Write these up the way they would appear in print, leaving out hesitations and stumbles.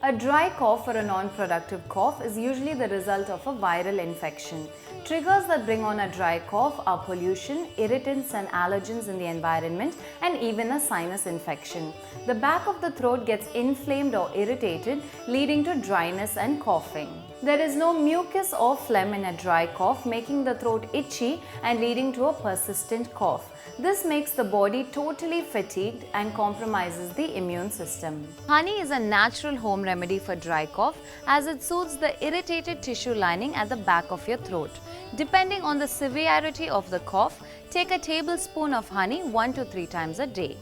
A dry cough or a non-productive cough is usually the result of a viral infection. Triggers that bring on a dry cough are pollution, irritants and allergens in the environment, and even a sinus infection. The back of the throat gets inflamed or irritated, leading to dryness and coughing. There is no mucus or phlegm in a dry cough, making the throat itchy and leading to a persistent cough. This makes the body totally fatigued and compromises the immune system. Honey is a natural home remedy for dry cough as it soothes the irritated tissue lining at the back of your throat. Depending on the severity of the cough, take a tablespoon of honey 1 to 3 times a day.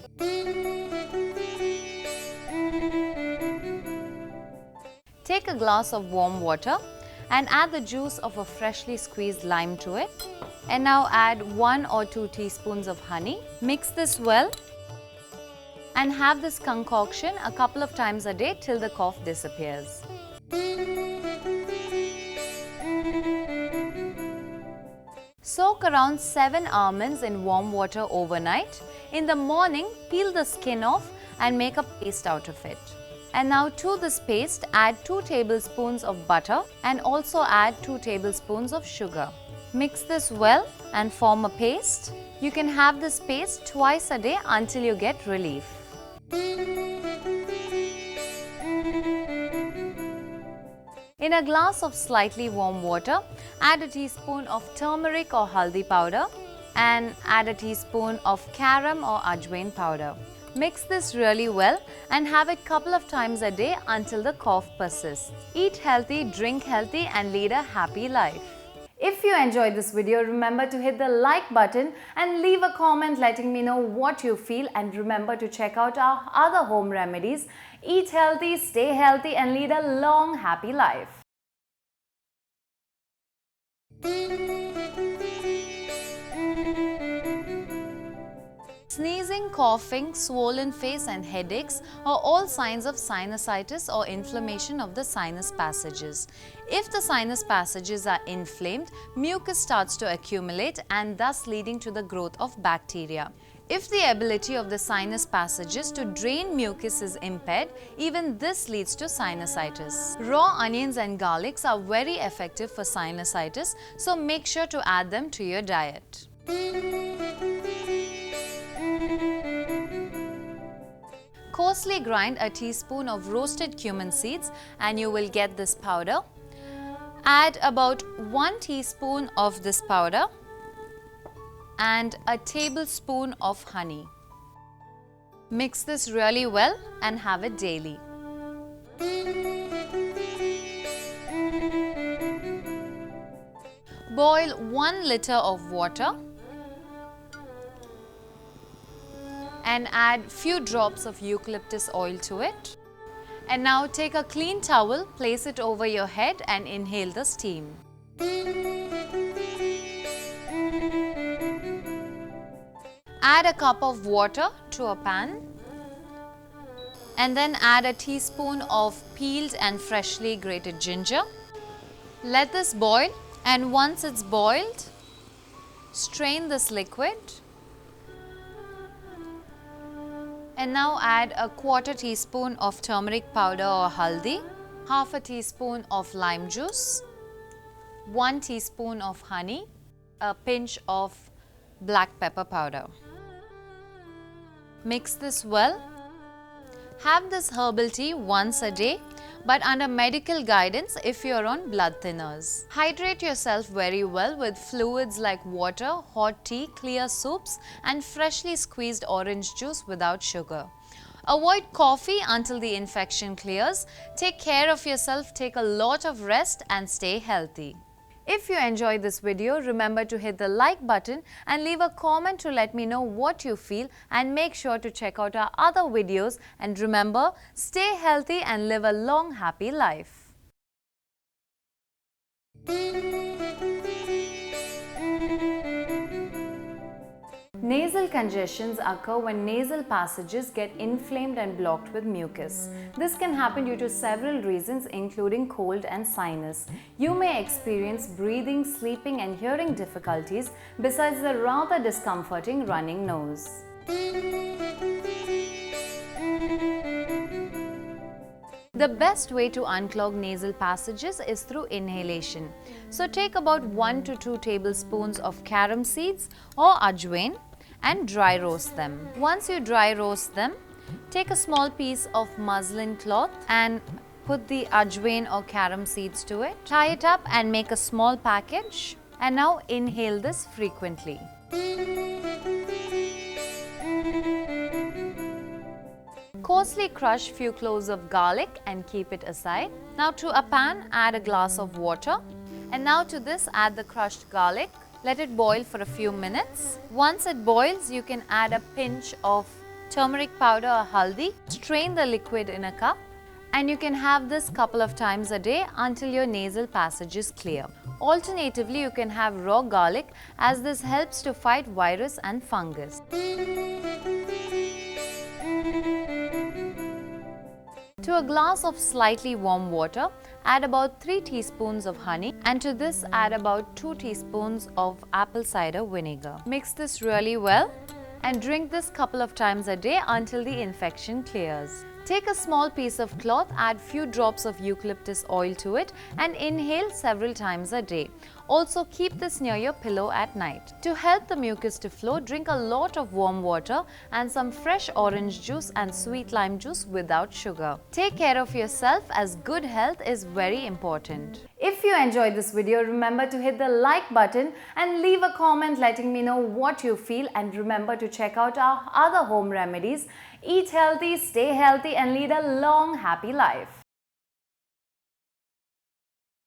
Take a glass of warm water and add the juice of a freshly squeezed lime to it. And now add 1 or 2 teaspoons of honey. Mix this well and have this concoction a couple of times a day till the cough disappears. Soak around 7 almonds in warm water overnight. In the morning, peel the skin off and make a paste out of it. And now to this paste, add 2 tablespoons of butter and also add 2 tablespoons of sugar. Mix this well and form a paste. You can have this paste twice a day until you get relief. In a glass of slightly warm water, add a teaspoon of turmeric or haldi powder and add a teaspoon of karam or ajwain powder. Mix this really well and have it couple of times a day until the cough persists. Eat healthy, drink healthy and lead a happy life. If you enjoyed this video, remember to hit the like button and leave a comment letting me know what you feel, and remember to check out our other home remedies. Eat healthy, stay healthy and lead a long happy life. Sneezing, coughing, swollen face and headaches are all signs of sinusitis or inflammation of the sinus passages. If the sinus passages are inflamed, mucus starts to accumulate and thus leading to the growth of bacteria. If the ability of the sinus passages to drain mucus is impaired, even this leads to sinusitis. Raw onions and garlics are very effective for sinusitis, so make sure to add them to your diet. Coarsely grind a teaspoon of roasted cumin seeds and you will get this powder. Add about 1 teaspoon of this powder and a tablespoon of honey. Mix this really well and have it daily. Boil 1 liter of water and add few drops of eucalyptus oil to it. And now take a clean towel, place it over your head and inhale the steam. Add a cup of water to a pan and then add a teaspoon of peeled and freshly grated ginger. Let this boil, and once it's boiled, strain this liquid. And now add a 1/4 teaspoon of turmeric powder or haldi, half a teaspoon of lime juice, 1 teaspoon of honey, a pinch of black pepper powder. Mix this well. Have this herbal tea once a day, but under medical guidance if you are on blood thinners. Hydrate yourself very well with fluids like water, hot tea, clear soups and freshly squeezed orange juice without sugar. Avoid coffee until the infection clears. Take care of yourself, take a lot of rest and stay healthy. If you enjoyed this video, remember to hit the like button and leave a comment to let me know what you feel, and make sure to check out our other videos, and remember, stay healthy and live a long happy life. Nasal congestions occur when nasal passages get inflamed and blocked with mucus. This can happen due to several reasons, including cold and sinus. You may experience breathing, sleeping, and hearing difficulties, besides the rather discomforting running nose. The best way to unclog nasal passages is through inhalation. So take about 1 to 2 tablespoons of carom seeds or ajwain and dry roast them. Once you dry roast them, take a small piece of muslin cloth and put the ajwain or carom seeds to it. Tie it up and make a small package, and now inhale this frequently. Coarsely crush few cloves of garlic and keep it aside. Now to a pan, add a glass of water, and now to this add the crushed garlic. Let it boil for a few minutes. Once it boils, you can add a pinch of turmeric powder or haldi. Strain the liquid in a cup, and you can have this couple of times a day until your nasal passage is clear. Alternatively, you can have raw garlic, as this helps to fight virus and fungus. To a glass of slightly warm water, add about 3 teaspoons of honey, and to this add about 2 teaspoons of apple cider vinegar. Mix this really well and drink this couple of times a day until the infection clears. Take a small piece of cloth, add few drops of eucalyptus oil to it and inhale several times a day. Also keep this near your pillow at night. To help the mucus to flow, drink a lot of warm water and some fresh orange juice and sweet lime juice without sugar. Take care of yourself, as good health is very important. If you enjoyed this video, remember to hit the like button and leave a comment letting me know what you feel, and remember to check out our other home remedies. Eat healthy, stay healthy, and lead a long, happy life.